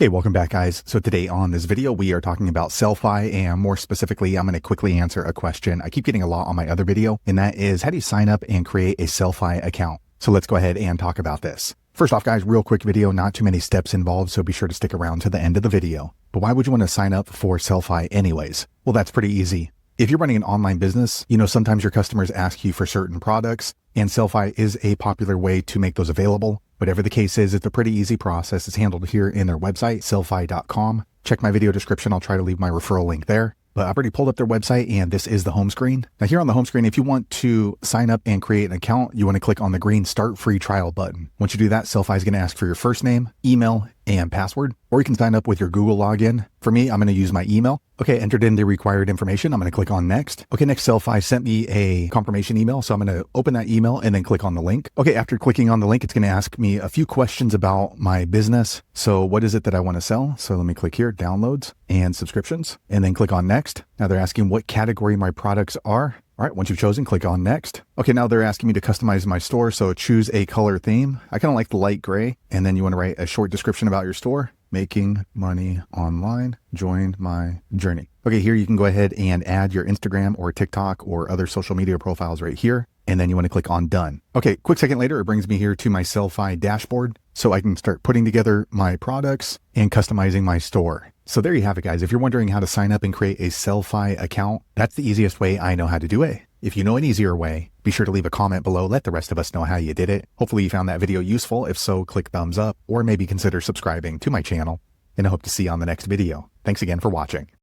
Hey, welcome back guys. So today on this video, we are talking about Sellfy, and more specifically, I'm going to quickly answer a question I keep getting a lot on my other video, and that is how do you sign up and create a Sellfy account? So let's go ahead and talk about this. First off guys, real quick video, not too many steps involved, so be sure to stick around to the end of the video. But why would you want to sign up for Sellfy anyways? Well, that's pretty easy. If you're running an online business, sometimes your customers ask you for certain products, and Sellfy is a popular way to make those available. Whatever the case is, it's a pretty easy process. It's handled here in their website, sellfy.com. Check my video description. I'll try to leave my referral link there. But I've already pulled up their website, and this is the home screen. Now here on the home screen, if you want to sign up and create an account, you want to click on the green Start Free Trial button. Once you do that, Sellfy is going to ask for your first name, email, and password, or you can sign up with your Google login. For me, I'm going to use my email. Okay, entered in the required information. I'm going to click on next. Okay, next Sellfy sent me a confirmation email, so I'm going to open that email and then click on the link. Okay, after clicking on the link, it's going to ask me a few questions about my business. So what is it that I want to sell? So let me click here, downloads and subscriptions, and then click on next. Now they're asking what category my products are. All right, once you've chosen, click on next. Okay, now they're asking me to customize my store, so choose a color theme. I kind of like the light gray, and then you want to write a short description about your store. Making money online, join my journey. Okay, here you can go ahead and add your Instagram or TikTok or other social media profiles right here, and then you want to click on done. Okay, quick second later, it brings me here to my Sellfy dashboard, so I can start putting together my products and customizing my store. So there you have it guys. If you're wondering how to sign up and create a Sellfy account, that's the easiest way I know how to do it. If you know an easier way, be sure to leave a comment below. Let the rest of us know how you did it. Hopefully you found that video useful. If so, click thumbs up or maybe consider subscribing to my channel. And I hope to see you on the next video. Thanks again for watching.